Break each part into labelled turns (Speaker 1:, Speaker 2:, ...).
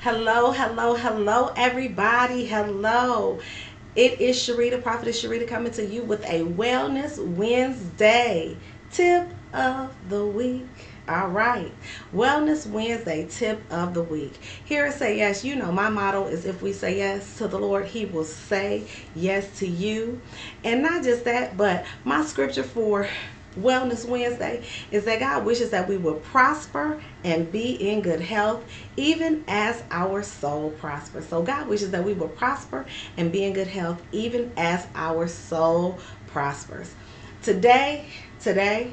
Speaker 1: Hello, hello, hello, everybody. Hello. It is Sharita, Prophetess Sharita, coming to you with a Wellness Wednesday tip of the week. All right. Wellness Wednesday tip of the week. Here at Say Yes, you know my motto is if we say yes to the Lord, He will say yes to you. And not just that, but my scripture for Wellness Wednesday is that God wishes that we will prosper and be in good health, even as our soul prospers. So, God wishes that we will prosper and be in good health, even as our soul prospers. Today, today,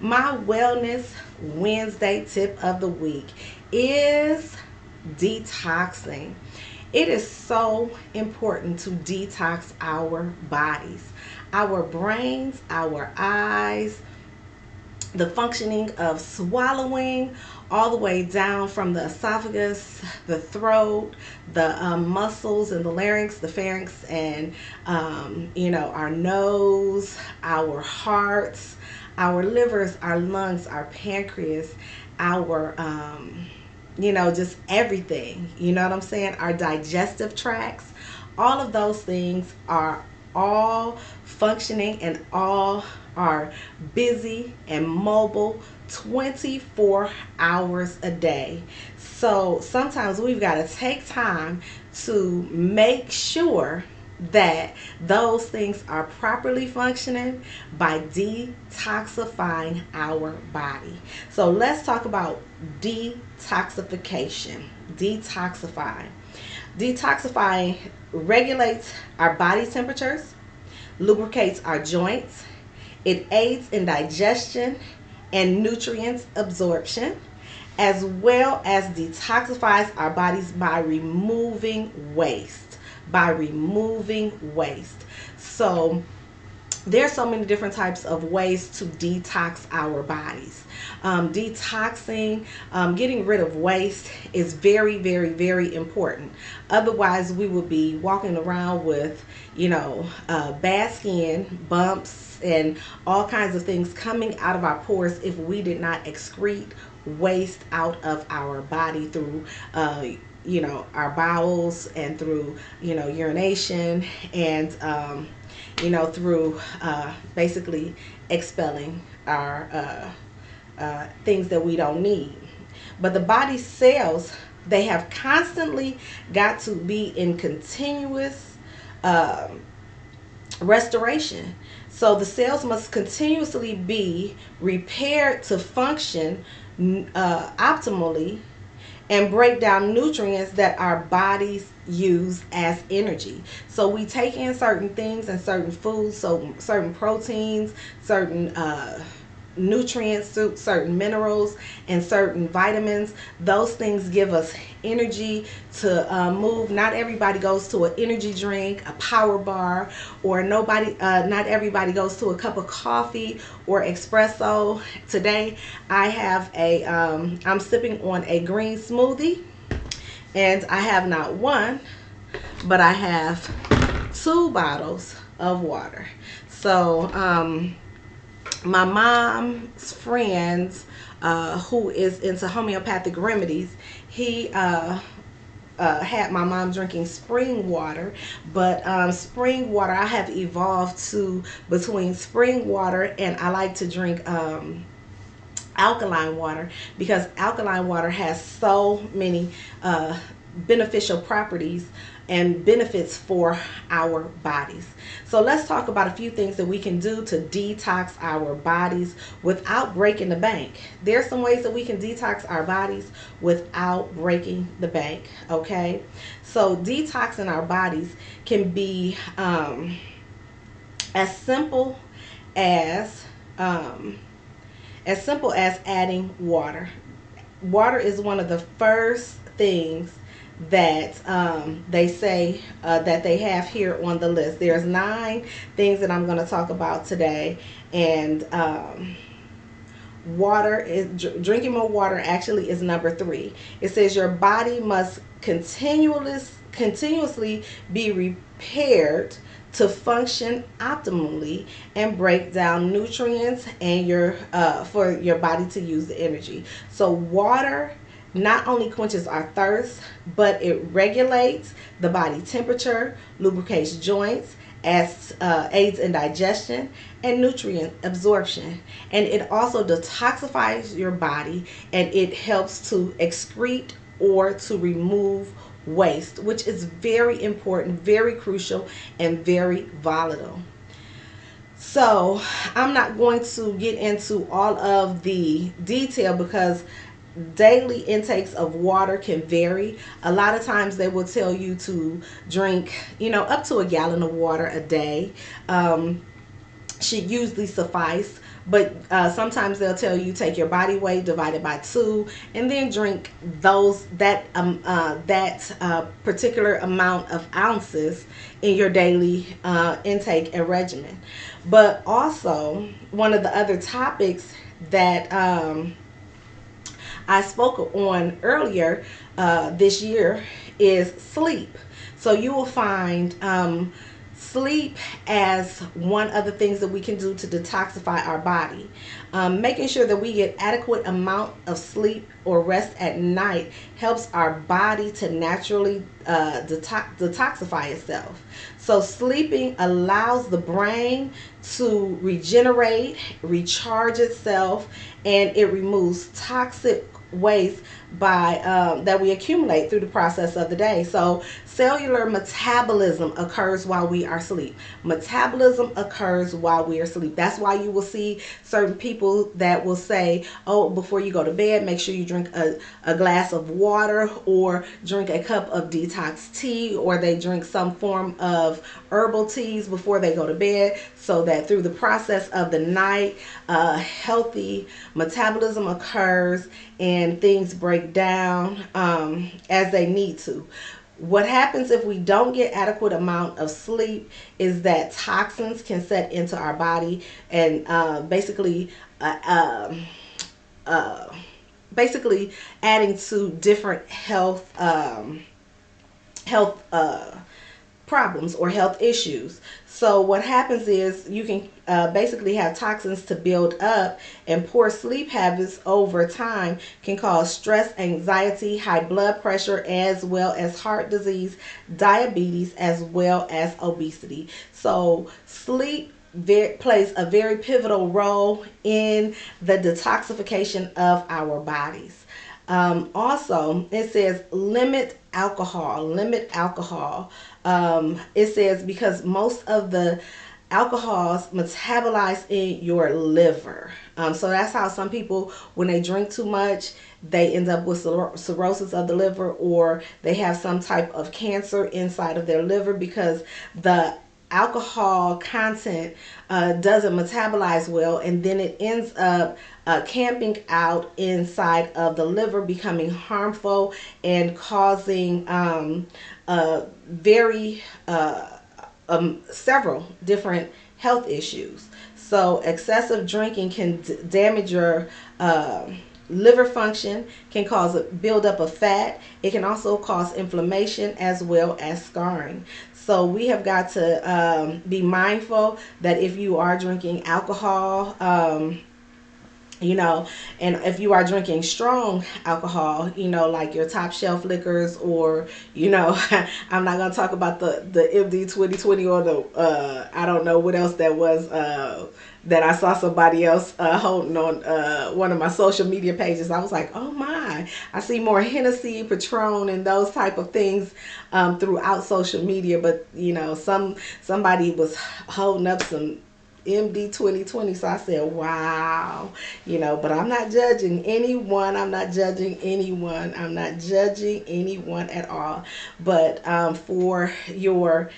Speaker 1: my Wellness Wednesday tip of the week is detoxing. It is so important to detox our bodies, our brains, our eyes, the functioning of swallowing, all the way down from the esophagus, the throat, the muscles and the larynx, the pharynx, and our nose, our hearts, our livers, our lungs, our pancreas, our just everything. You know what I'm saying? Our digestive tracts, all of those things are all functioning and all are busy and mobile 24 hours a day. So sometimes we've got to take time to make sure that those things are properly functioning by detoxifying our body. So let's talk about detoxification. Detoxifying. Detoxifying regulates our body temperatures, lubricates our joints, it aids in digestion and nutrients absorption, as well as detoxifies our bodies by removing waste. By removing waste. So, there's so many different types of ways to detox our bodies. Detoxing, getting rid of waste is very, very, very important. Otherwise, we would be walking around with, bad skin, bumps, and all kinds of things coming out of our pores if we did not excrete waste out of our body through our bowels and through urination and through basically expelling our things that we don't need. But the body cells, they have constantly got to be in continuous restoration. So the cells must continuously be repaired to function optimally and break down nutrients that our bodies use as energy. So we take in certain things and certain foods, so certain proteins, certain nutrients, certain minerals, and certain vitamins. Those things give us energy to move. Not everybody goes to an energy drink, a power bar, or not everybody goes to a cup of coffee or espresso. Today I have I'm sipping on a green smoothie, and I have not one, but I have two bottles of water. So my mom's friends, who is into homeopathic remedies, he had my mom drinking spring water, but spring water I have evolved to between spring water and I like to drink alkaline water, because alkaline water has so many beneficial properties and benefits for our bodies. So let's talk about a few things that we can do to detox our bodies without breaking the bank. There's some ways that we can detox our bodies without breaking the bank, okay? So detoxing our bodies can be as simple as adding water. Water is one of the first things that they say that they have here on the list. There's 9 things that I'm going to talk about today, and drinking more water actually is number 3. It says your body must continuously be repaired to function optimally and break down nutrients and for your body to use the energy. So water not only quenches our thirst, but it regulates the body temperature, lubricates joints, aids in digestion and nutrient absorption. And it also detoxifies your body, and it helps to excrete or to remove waste, which is very important, very crucial, and very volatile. So, I'm not going to get into all of the detail because daily intakes of water can vary. A lot of times they will tell you to drink, up to a gallon of water a day. Should usually suffice, but sometimes they'll tell you take your body weight divided by 2 and then drink that particular amount of ounces in your daily intake and regimen. But also, one of the other topics that I spoke on earlier this year is sleep. So you will find sleep as one of the things that we can do to detoxify our body. Making sure that we get adequate amount of sleep or rest at night helps our body to naturally detoxify itself. So sleeping allows the brain to regenerate, recharge itself, and it removes toxic waste by that we accumulate through the process of the day. So cellular metabolism occurs while we are asleep. Metabolism occurs while we are asleep. That's why you will see certain people that will say, oh, before you go to bed, make sure you drink a glass of water or drink a cup of detox tea, or they drink some form of herbal teas before they go to bed, so that through the process of the night, healthy metabolism occurs and things break down as they need to. What happens if we don't get adequate amount of sleep is that toxins can set into our body and basically adding to different health problems or health issues. So what happens is you can basically have toxins to build up, and poor sleep habits over time can cause stress, anxiety, high blood pressure, as well as heart disease, diabetes, as well as obesity. So sleep plays a very pivotal role in the detoxification of our bodies. Also, it says limit alcohol. Limit alcohol. It says because most of the alcohols metabolize in your liver. So that's how some people, when they drink too much, they end up with cirrhosis of the liver, or they have some type of cancer inside of their liver because the alcohol content doesn't metabolize well, and then it ends up camping out inside of the liver, becoming harmful and causing very several different health issues. So excessive drinking can damage your liver function, can cause a buildup of fat. It can also cause inflammation as well as scarring. So we have got to be mindful that if you are drinking alcohol, and if you are drinking strong alcohol, like your top shelf liquors, or, I'm not going to talk about the MD 2020 or the, I don't know what else that was, that I saw somebody else holding on one of my social media pages. I was like, oh my, I see more Hennessy, Patron, and those type of things throughout social media. But, somebody was holding up some MD 2020. So I said, wow, but I'm not judging anyone. I'm not judging anyone. I'm not judging anyone at all. But for your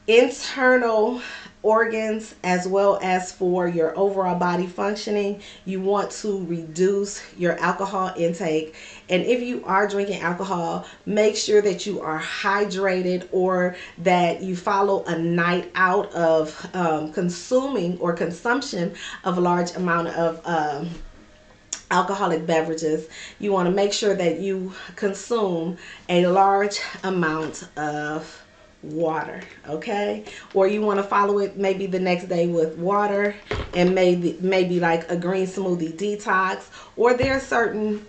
Speaker 1: internal organs as well as for your overall body functioning, you want to reduce your alcohol intake. And if you are drinking alcohol, make sure that you are hydrated, or that you follow a night out of consuming or consumption of a large amount of alcoholic beverages. You want to make sure that you consume a large amount of water, okay? Or you want to follow it maybe the next day with water, and maybe like a green smoothie detox. Or there are certain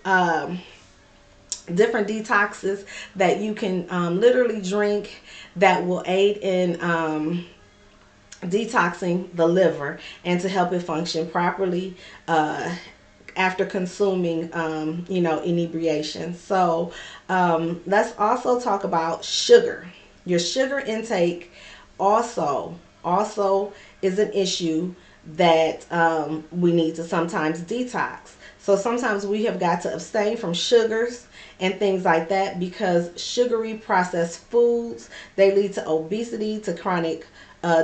Speaker 1: different detoxes that you can literally drink that will aid in detoxing the liver and to help it function properly after consuming, inebriation. So let's also talk about sugar. Your sugar intake also also is an issue that we need to sometimes detox. So sometimes we have got to abstain from sugars and things like that because sugary processed foods, they lead to obesity, to chronic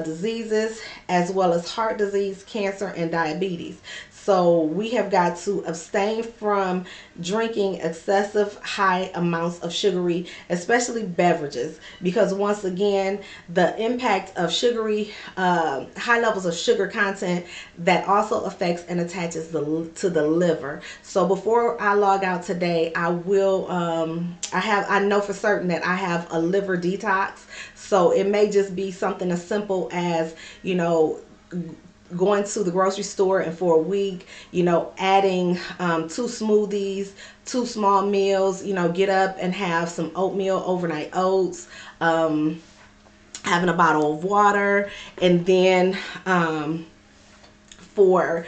Speaker 1: diseases, as well as heart disease, cancer, and diabetes. So we have got to abstain from drinking excessive high amounts of sugary, especially beverages, because once again, the impact of sugary, high levels of sugar content, that also affects and attaches to the liver. So before I log out today, I will, I know for certain that I have a liver detox. So it may just be something as simple as, going to the grocery store and for a week, adding 2 smoothies, 2 small meals, get up and have some oatmeal, overnight oats, having a bottle of water, and then for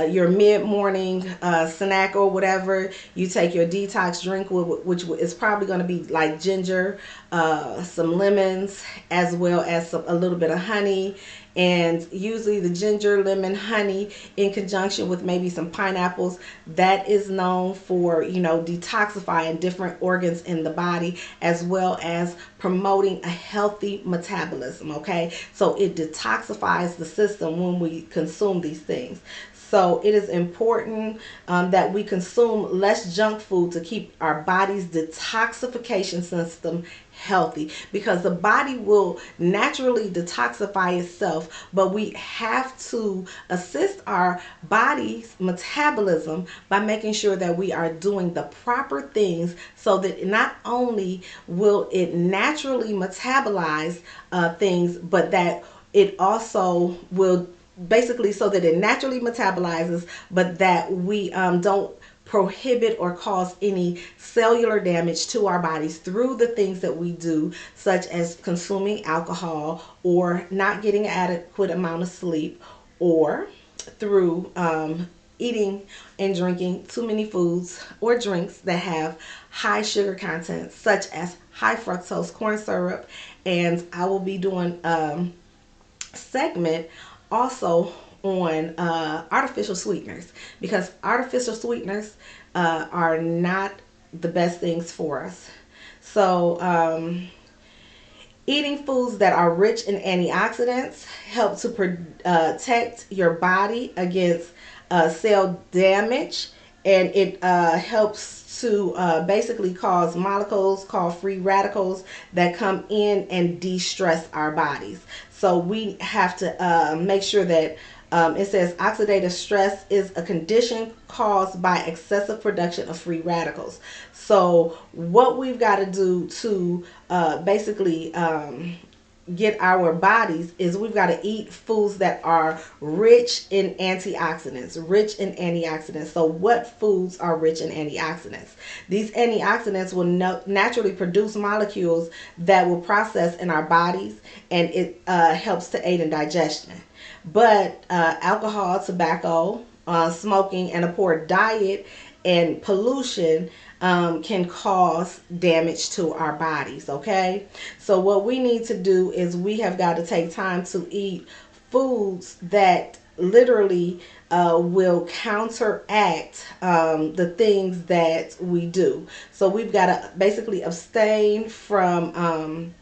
Speaker 1: your mid-morning snack or whatever, you take your detox drink, which is probably going to be like ginger, some lemons, as well as a little bit of honey, and usually the ginger, lemon, honey in conjunction with maybe some pineapples. That is known for, detoxifying different organs in the body, as well as promoting a healthy metabolism. Okay, so it detoxifies the system when we consume these things. So it is important that we consume less junk food to keep our body's detoxification system healthy, because the body will naturally detoxify itself, but we have to assist our body's metabolism by making sure that we are doing the proper things so that not only will it naturally metabolize things, but that it also will basically, so that it naturally metabolizes, but that we don't prohibit or cause any cellular damage to our bodies through the things that we do, such as consuming alcohol or not getting an adequate amount of sleep, or through eating and drinking too many foods or drinks that have high sugar content, such as high fructose corn syrup. And I will be doing segment also on artificial sweeteners, because artificial sweeteners are not the best things for us. So eating foods that are rich in antioxidants help to protect your body against cell damage, and it helps to basically cause molecules called free radicals that come in and de-stress our bodies. So we have to make sure that it says oxidative stress is a condition caused by excessive production of free radicals. So what we've got to do to basically get our bodies is we've got to eat foods that are rich in antioxidants. So what foods are rich in antioxidants? These antioxidants will naturally produce molecules that will process in our bodies, and it helps to aid in digestion. But alcohol, tobacco, smoking, and a poor diet and pollution can cause damage to our bodies. Okay, so what we need to do is we have got to take time to eat foods that literally will counteract the things that we do. So we've got to basically abstain from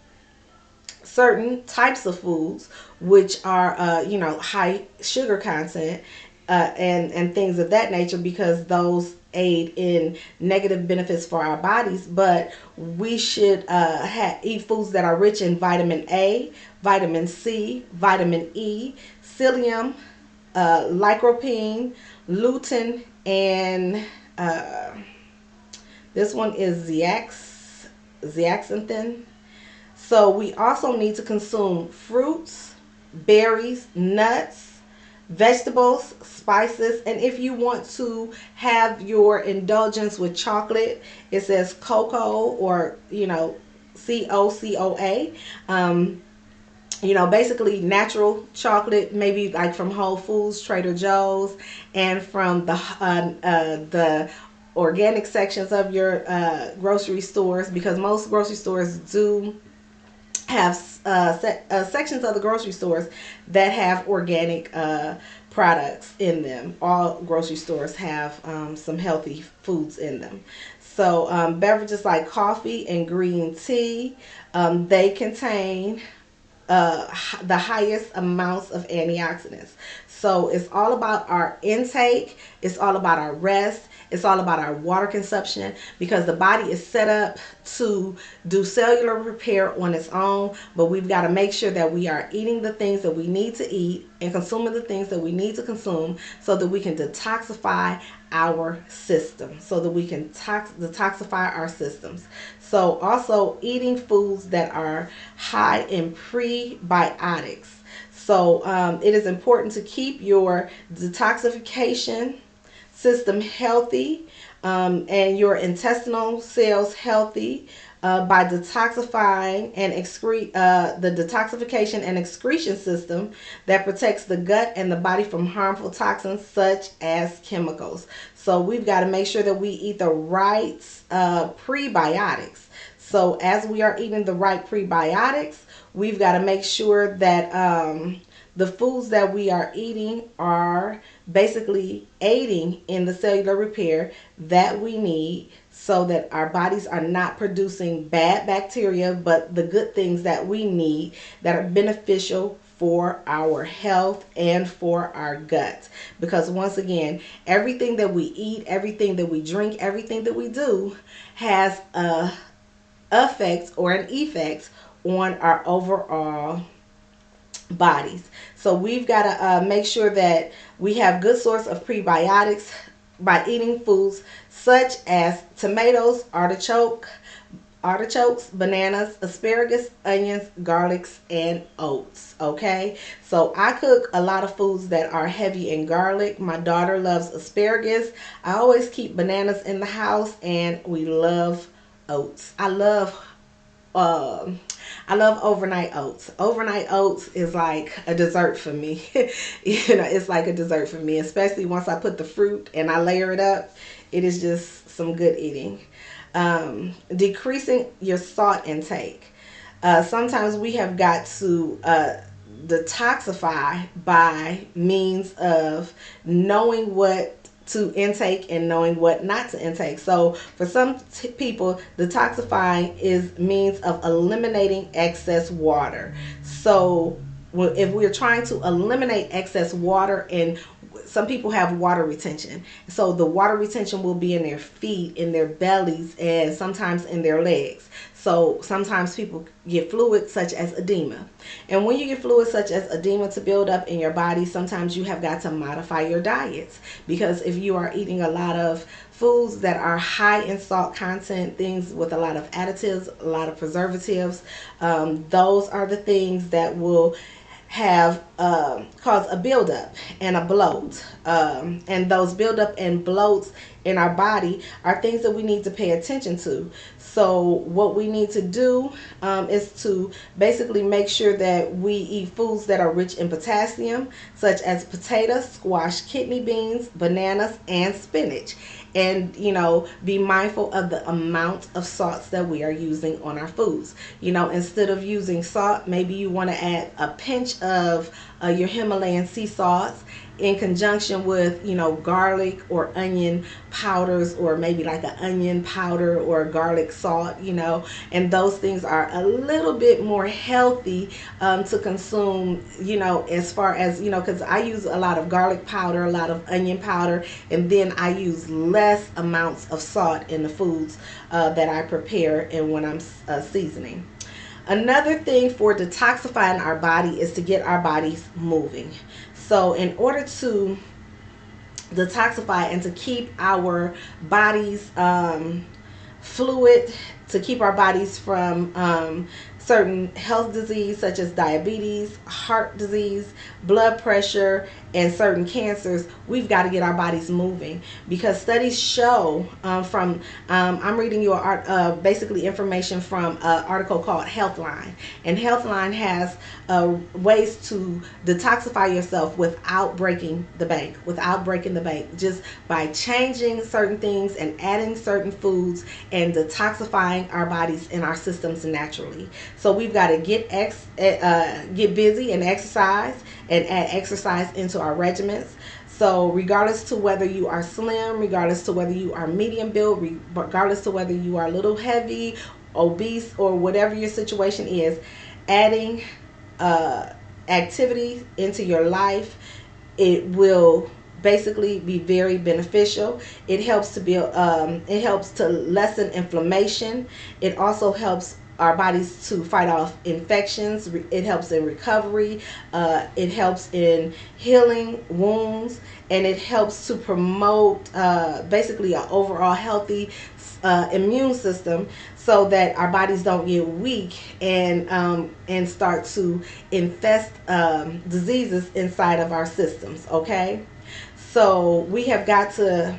Speaker 1: certain types of foods which are high sugar content, and things of that nature, because those aid in negative benefits for our bodies. But we should eat foods that are rich in vitamin A, vitamin C, vitamin E, psyllium, lycopene, lutein, and this one is zeaxanthin. So we also need to consume fruits, berries, nuts, vegetables, spices, and if you want to have your indulgence with chocolate, it says cocoa, or COCOA. Basically natural chocolate, maybe like from Whole Foods, Trader Joe's, and from the organic sections of your grocery stores, because most grocery stores do have sections of the grocery stores that have organic products in them. All grocery stores have some healthy foods in them. So beverages like coffee and green tea, they contain the highest amounts of antioxidants. So it's all about our intake, it's all about our rest, it's all about our water consumption, because the body is set up to do cellular repair on its own, but we've got to make sure that we are eating the things that we need to eat and consuming the things that we need to consume, so that we can detoxify our system, so that we can detoxify our systems. So also eating foods that are high in prebiotics. So it is important to keep your detoxification system healthy, and your intestinal cells healthy, by detoxifying and excrete the detoxification and excretion system that protects the gut and the body from harmful toxins such as chemicals. So we've got to make sure that we eat the right prebiotics. So as we are eating the right prebiotics, we've got to make sure that the foods that we are eating are basically aiding in the cellular repair that we need, so that our bodies are not producing bad bacteria, but the good things that we need that are beneficial for our health and for our gut. Because once again, everything that we eat, everything that we drink, everything that we do has a effect or an effect on our overall bodies. So we've got to make sure that we have good source of prebiotics by eating foods such as tomatoes, artichokes, bananas, asparagus, onions, garlics, and oats. Okay, so I cook a lot of foods that are heavy in garlic. My daughter loves asparagus. I always keep bananas in the house, and we love oats. Um, I love overnight oats. Overnight oats is like a dessert for me. It's like a dessert for me, especially once I put the fruit and I layer it up. It is just some good eating. Decreasing your salt intake. Sometimes we have got to detoxify by means of knowing what to intake and knowing what not to intake. So for some people, detoxifying is means of eliminating excess water. So if we're trying to eliminate excess water, and some people have water retention, so the water retention will be in their feet, in their bellies, and sometimes in their legs. So sometimes people get fluid such as edema. And when you get fluid such as edema to build up in your body, sometimes you have got to modify your diets. Because if you are eating a lot of foods that are high in salt content, things with a lot of additives, a lot of preservatives, those are the things that will have cause a buildup and a bloat. And those buildup and bloats in our body are things that we need to pay attention to. So what we need to do is to basically make sure that we eat foods that are rich in potassium, such as potatoes, squash, kidney beans, bananas, and spinach. And be mindful of the amount of salts that we are using on our foods. Instead of using salt, maybe you want to add a pinch of your Himalayan sea salts in conjunction with garlic or onion powders, or maybe like an onion powder or garlic salt. And those things are a little bit more healthy to consume, as far as because I use a lot of garlic powder, a lot of onion powder, and then I use less amounts of salt in the foods that I prepare and when I'm seasoning. Another thing for detoxifying our body is to get our bodies moving. So in order to detoxify and to keep our bodies fluid, to keep our bodies from certain health disease such as diabetes, heart disease, blood pressure, and certain cancers, we've got to get our bodies moving, because studies show I'm reading you basically information from an article called Healthline, and Healthline has ways to detoxify yourself without breaking the bank, just by changing certain things and adding certain foods and detoxifying our bodies and our systems naturally. So we've got to get busy and exercise, and add exercise into our regimens. So regardless to whether you are slim, regardless to whether you are medium build, regardless to whether you are a little heavy, obese, or whatever your situation is, adding activity into your life, it will basically be very beneficial. It helps to build it helps to lessen inflammation. It also helps our bodies to fight off infections. It helps in recovery. It helps in healing wounds, and it helps to promote basically an overall healthy immune system, so that our bodies don't get weak and start to infest diseases inside of our systems. Okay, so we have got to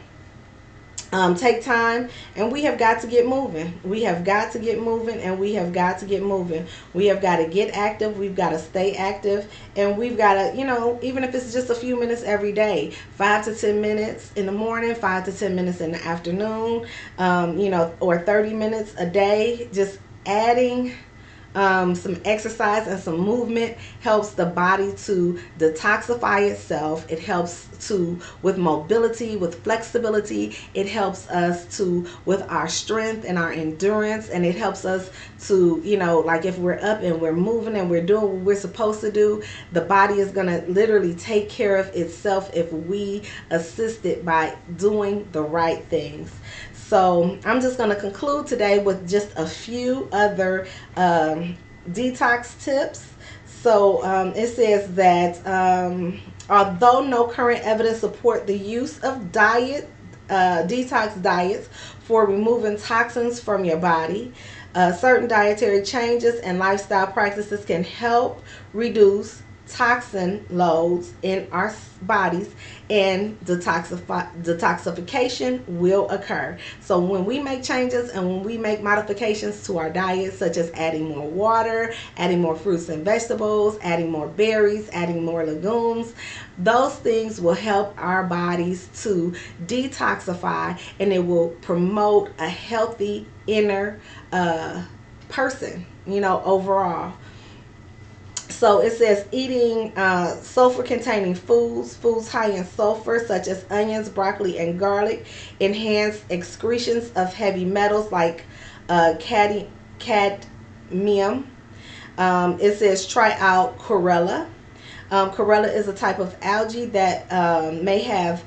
Speaker 1: take time, and we have got to get moving. We have got to get moving, and we have got to get moving. We have got to get active. We've got to stay active, and we've got to, even if it's just a few minutes every day, 5 to 10 minutes in the morning, 5 to 10 minutes in the afternoon, or 30 minutes a day, just adding some exercise and some movement helps the body to detoxify itself. It helps with mobility, with flexibility. It helps us with our strength and our endurance, and it helps us to, like if we're up and we're moving and we're doing what we're supposed to do, the body is going to literally take care of itself if we assist it by doing the right things. So I'm just going to conclude today with just a few other detox tips. So it says that although no current evidence support the use of detox diets for removing toxins from your body, certain dietary changes and lifestyle practices can help reduce toxin loads in our bodies, and detoxification will occur. So when we make changes and when we make modifications to our diet, such as adding more water, adding more fruits and vegetables, adding more berries, adding more legumes, those things will help our bodies to detoxify, and it will promote a healthy inner person, overall. So it says eating sulfur-containing foods high in sulfur, such as onions, broccoli, and garlic, enhance excretions of heavy metals like cadmium. It says try out chlorella. Chlorella is a type of algae that may have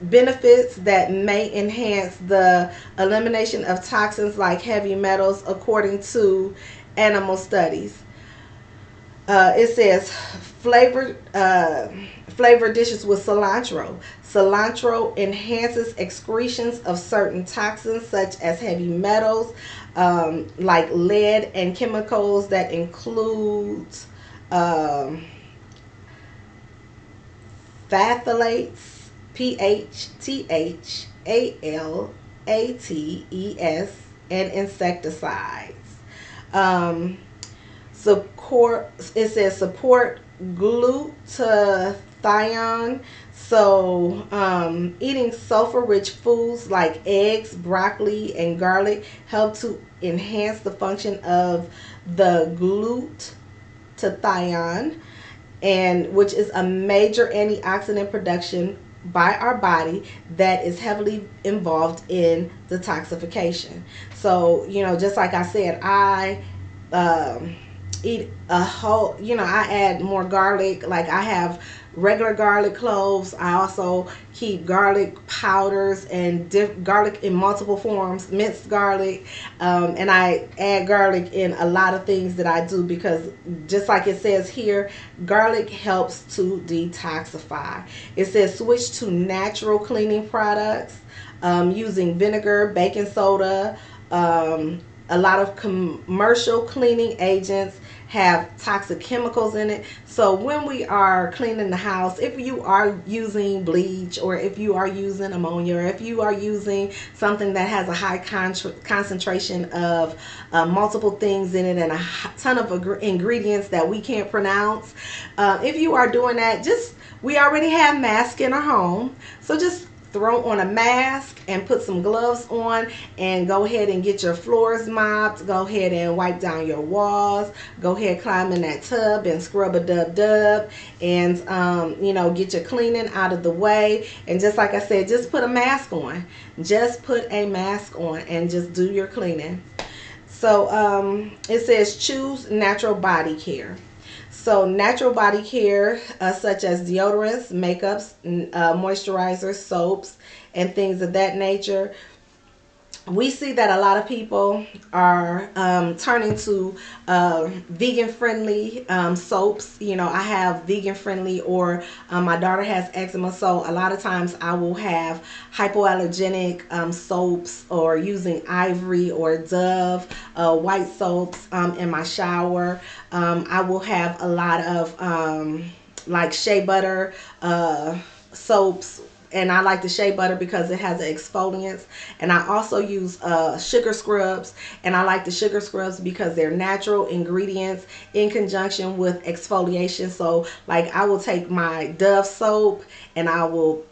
Speaker 1: benefits that may enhance the elimination of toxins like heavy metals, according to animal studies. It says flavored dishes with cilantro. Cilantro enhances excretions of certain toxins such as heavy metals, like lead, and chemicals that include phthalates, PHTHALATES, and insecticides. It says support glutathione. So eating sulfur-rich foods like eggs, broccoli, and garlic help to enhance the function of the glutathione, and which is a major antioxidant production by our body that is heavily involved in detoxification. So, just like I said, I eat a whole, I add more garlic. Like I have regular garlic cloves. I also keep garlic powders and garlic in multiple forms, minced garlic, and I add garlic in a lot of things that I do, because just like it says here, garlic helps to detoxify. It says switch to natural cleaning products using vinegar, baking soda, A lot of commercial cleaning agents have toxic chemicals in it. So when we are cleaning the house, if you are using bleach, or if you are using ammonia, or if you are using something that has a high concentration of multiple things in it and a ton of ingredients that we can't pronounce, if you are doing that, just, we already have masks in our home, so just throw on a mask and put some gloves on, and go ahead and get your floors mopped. Go ahead and wipe down your walls. Go ahead, climb in that tub and scrub a dub, and get your cleaning out of the way. And just like I said, just put a mask on. Just put a mask on and just do your cleaning. So it says choose natural body care. So natural body care, such as deodorants, makeups, moisturizers, soaps, and things of that nature. We see that a lot of people are turning to vegan friendly soaps. I have vegan friendly, or my daughter has eczema, so a lot of times I will have hypoallergenic soaps, or using Ivory or Dove white soaps in my shower. I will have a lot of like shea butter soaps, and I like the shea butter because it has an exfoliant. And I also use sugar scrubs, and I like the sugar scrubs because they're natural ingredients in conjunction with exfoliation. So like, I will take my Dove soap and I will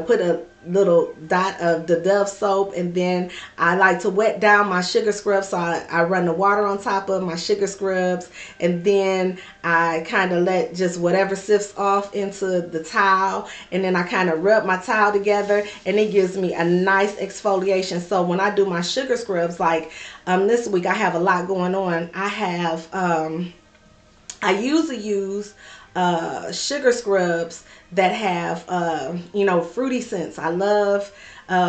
Speaker 1: put a little dot of the Dove soap, and then I like to wet down my sugar scrubs, so I run the water on top of my sugar scrubs, and then I kind of let just whatever sifts off into the towel, and then I kind of rub my towel together, and it gives me a nice exfoliation. So when I do my sugar scrubs, like this week I have a lot going on. I usually use sugar scrubs that have fruity scents. I love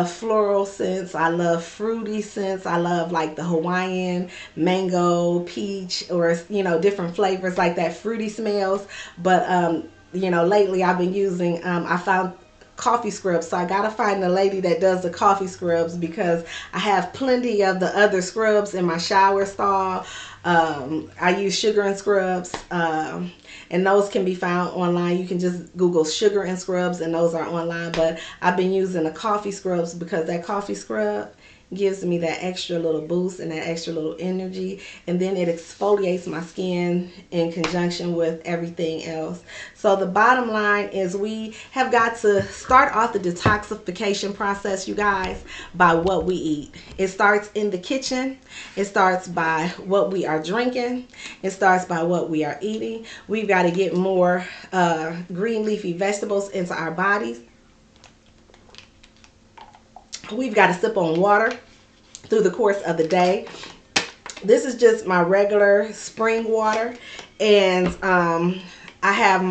Speaker 1: floral scents. I love fruity scents. I love like the Hawaiian mango, peach, or different flavors like that, fruity smells. But lately I've been using I found coffee scrubs, so I gotta find the lady that does the coffee scrubs, because I have plenty of the other scrubs in my shower stall. I use sugar and scrubs, and those can be found online. You can just Google sugar and scrubs, and those are online. But I've been using the coffee scrubs because that coffee scrub gives me that extra little boost and that extra little energy, and then it exfoliates my skin in conjunction with everything else. So the bottom line is, we have got to start off the detoxification process, you guys, by what we eat. It starts in the kitchen. It starts by what we are drinking. It starts by what we are eating. We've got to get more green leafy vegetables into our bodies. We've got to sip on water through the course of the day. This is just my regular spring water, and I have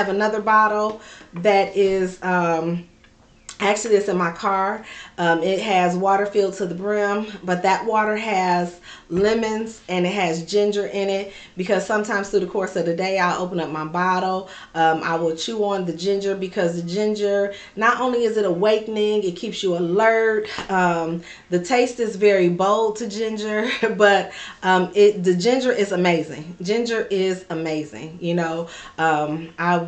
Speaker 1: another bottle that is actually, it's in my car. It has water filled to the brim, but that water has lemons and it has ginger in it, because sometimes through the course of the day I'll open up my bottle. I will chew on the ginger, because the ginger, not only is it awakening, it keeps you alert. The taste is very bold to ginger, but the ginger is amazing. Ginger is amazing. I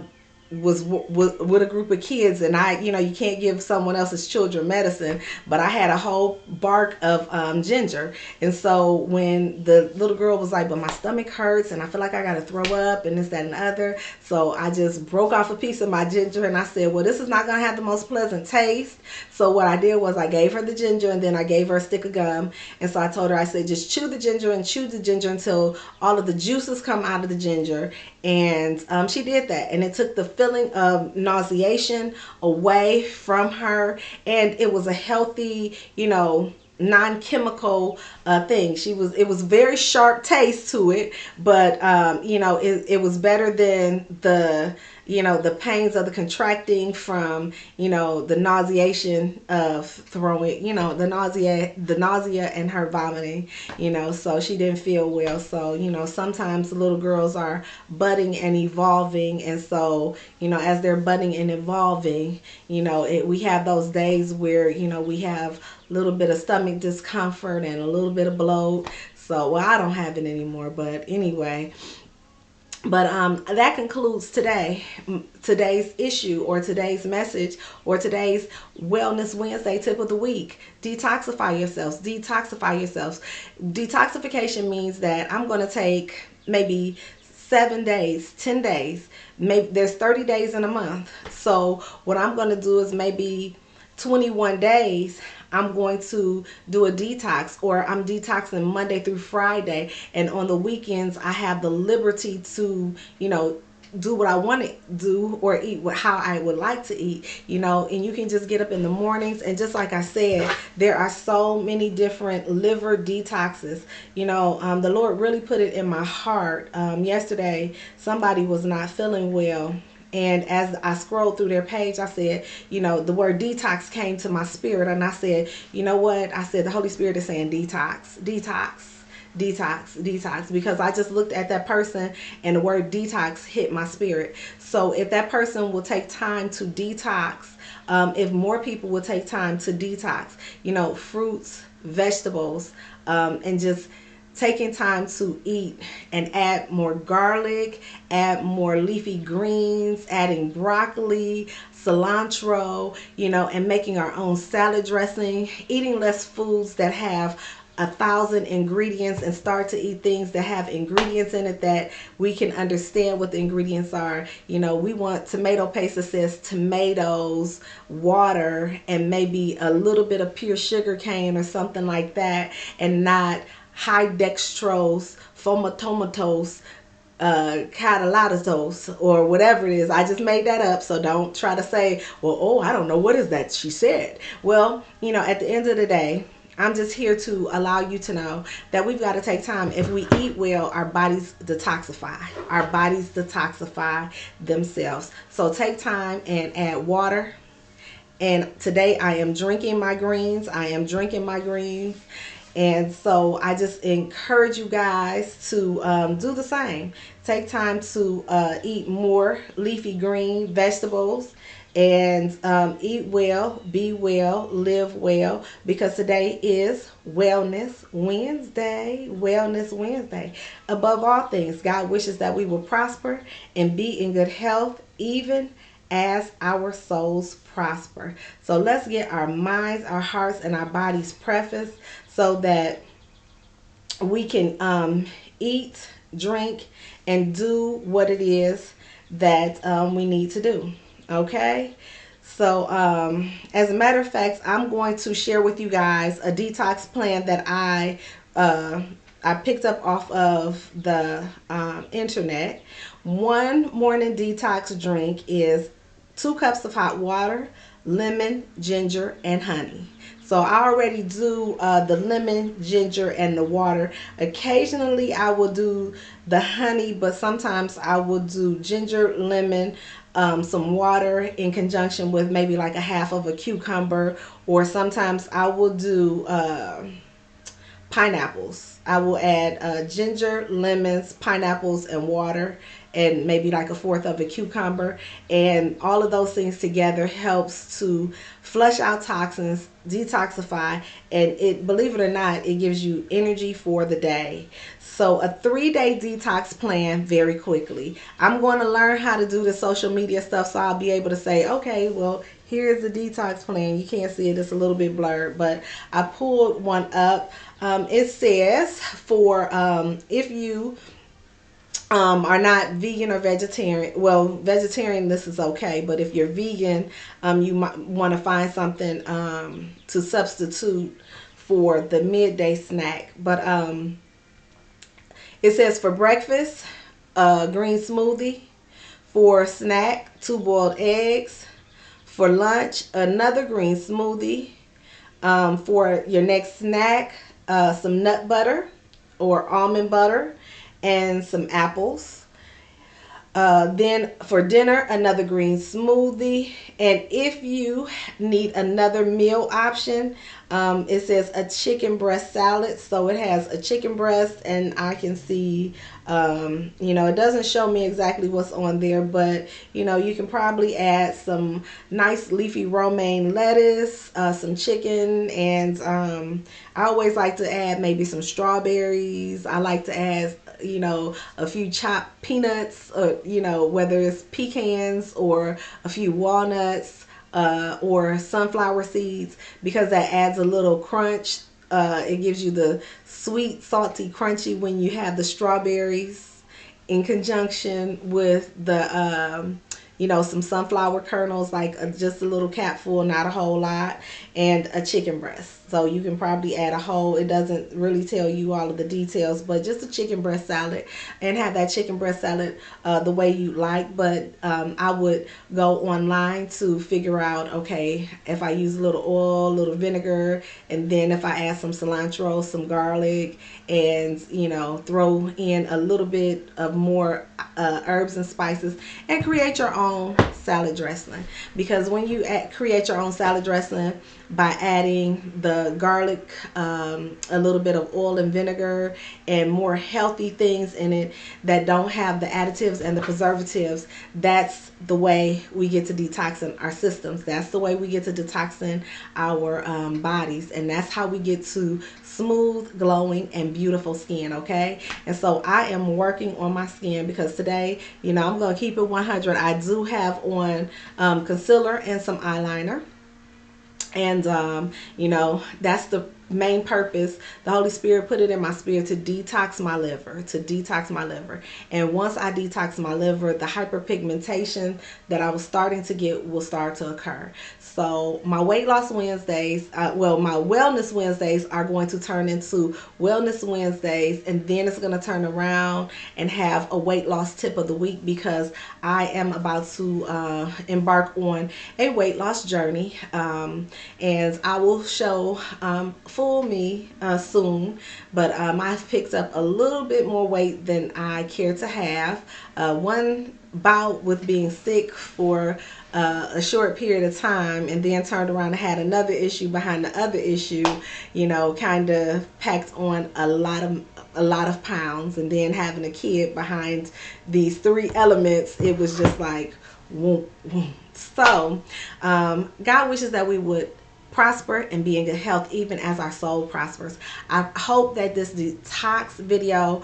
Speaker 1: was with a group of kids, and you can't give someone else's children medicine, but I had a whole bark of ginger. And so when the little girl was like, but my stomach hurts and I feel like I gotta throw up and this, that, and the other, so I just broke off a piece of my ginger, and I said, well, this is not gonna have the most pleasant taste. So what I did was I gave her the ginger, and then I gave her a stick of gum. And so I told her, I said, just chew the ginger and chew the ginger until all of the juices come out of the ginger. And she did that, and it took the feeling of nauseation away from her, and it was a healthy, non-chemical thing. It was very sharp taste to it, but it was better than the the pains of the contracting from, the nauseation of throwing, the nausea and her vomiting, so she didn't feel well. So, sometimes little girls are budding and evolving. And so, as they're budding and evolving, we have those days where, we have a little bit of stomach discomfort and a little bit of bloat. So, well, I don't have it anymore, but anyway. But that concludes today's issue, or today's message, or today's Wellness Wednesday tip of the week. Detoxify yourselves. Detoxify yourselves. Detoxification means that I'm going to take maybe 7 days, 10 days. Maybe there's 30 days in a month. So what I'm going to do is maybe 21 days I'm going to do a detox, or I'm detoxing Monday through Friday, and on the weekends I have the liberty to, do what I want to do, or eat how I would like to eat, and you can just get up in the mornings. And just like I said, there are so many different liver detoxes. The Lord really put it in my heart. Yesterday somebody was not feeling well, and as I scrolled through their page, I said, the word detox came to my spirit. And I said, you know what? I said, the Holy Spirit is saying detox, detox, detox, detox, because I just looked at that person and the word detox hit my spirit. So if that person will take time to detox, if more people will take time to detox, fruits, vegetables, and just taking time to eat and add more garlic, add more leafy greens, adding broccoli, cilantro, and making our own salad dressing, eating less foods that have 1,000 ingredients, and start to eat things that have ingredients in it that we can understand what the ingredients are. We want tomato paste that says tomatoes, water, and maybe a little bit of pure sugar cane or something like that, and not high dextrose, fomatomatos, catalytos, or whatever it is. I just made that up, so don't try to say, well, oh, I don't know, what is that she said. Well, at the end of the day, I'm just here to allow you to know that we've got to take time. If we eat well, our bodies detoxify. Our bodies detoxify themselves. So take time and add water. And today I am drinking my greens. I am drinking my greens. And so I just encourage you guys to do the same. Take time to eat more leafy green vegetables, and eat well, be well, live well, because today is Wellness Wednesday. Wellness Wednesday. Above all things, God wishes that we will prosper and be in good health, even as our souls prosper. So let's get our minds, our hearts, and our bodies prefaced so that we can eat, drink, and do what it is that we need to do. Okay? So, as a matter of fact, I'm going to share with you guys a detox plan that I picked up off of the internet. One morning detox drink is 2 cups of hot water, lemon, ginger, and honey. So I already do the lemon, ginger, and the water. Occasionally I will do the honey, but sometimes I will do ginger, lemon, some water in conjunction with maybe like a half of a cucumber, or sometimes I will do pineapples. I will add ginger, lemons, pineapples, and water, and maybe like a fourth of a cucumber. And all of those things together helps to flush out toxins, detoxify, and it, believe it or not, it gives you energy for the day. So a 3-day detox plan very quickly. I'm going to learn how to do the social media stuff, so I'll be able to say, okay, well, here's the detox plan. You can't see it, it's a little bit blurred, but I pulled one up. It says for if you are not vegan or vegetarian, well, vegetarian, this is okay, but if you're vegan, you might want to find something to substitute for the midday snack. But it says for breakfast, green smoothie. For snack, 2 boiled eggs. For lunch, another green smoothie. For your next snack, some nut butter or almond butter and some apples. Then for dinner, another green smoothie. And if you need another meal option, it says a chicken breast salad. So it has a chicken breast, and I can see, it doesn't show me exactly what's on there, but you can probably add some nice leafy romaine lettuce, some chicken, and I always like to add maybe some strawberries. I like to add a few chopped peanuts, or whether it's pecans or a few walnuts, or sunflower seeds, because that adds a little crunch. It gives you the sweet, salty, crunchy when you have the strawberries in conjunction with the some sunflower kernels, like just a little capful, not a whole lot, and a chicken breast. So you can probably add a whole, it doesn't really tell you all of the details, but just a chicken breast salad, and have that chicken breast salad the way you like. But I would go online to figure out, okay, if I use a little oil, a little vinegar, and then if I add some cilantro, some garlic, and throw in a little bit of more herbs and spices, and create your own salad dressing. Because when you create your own salad dressing by adding the garlic, a little bit of oil and vinegar, and more healthy things in it that don't have the additives and the preservatives, that's the way we get to detoxing our systems. That's the way we get to detoxing our bodies, and that's how we get to smooth, glowing, and beautiful skin. Okay, and so I am working on my skin, because today, I'm gonna keep it 100. I do have on concealer and some eyeliner, and that's the main purpose. The Holy Spirit put it in my spirit to detox my liver, and once I detox my liver, the hyperpigmentation that I was starting to get will start to occur. So my weight loss Wednesdays, my wellness Wednesdays are going to turn into wellness Wednesdays, and then it's going to turn around and have a weight loss tip of the week, because I am about to embark on a weight loss journey, and I will show full me soon. But I've picked up a little bit more weight than I care to have. One bout with being sick for a short period of time, and then turned around and had another issue behind the other issue, kind of packed on a lot of pounds. And then having a kid behind these three elements, it was just like whoom, whoom. So God wishes that we would prosper and be in good health, even as our soul prospers. I hope that this detox video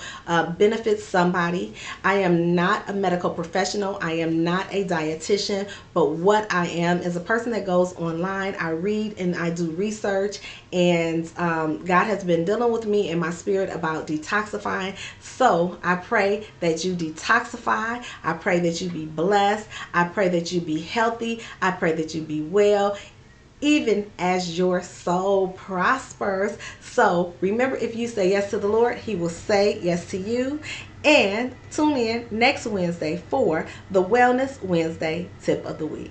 Speaker 1: benefits somebody. I am not a medical professional. I am not a dietitian, but what I am is a person that goes online. I read and I do research, and God has been dealing with me in my spirit about detoxifying. So I pray that you detoxify. I pray that you be blessed. I pray that you be healthy. I pray that you be well, even as your soul prospers. So remember, if you say yes to the Lord, He will say yes to you. And tune in next Wednesday for the Wellness Wednesday Tip of the Week.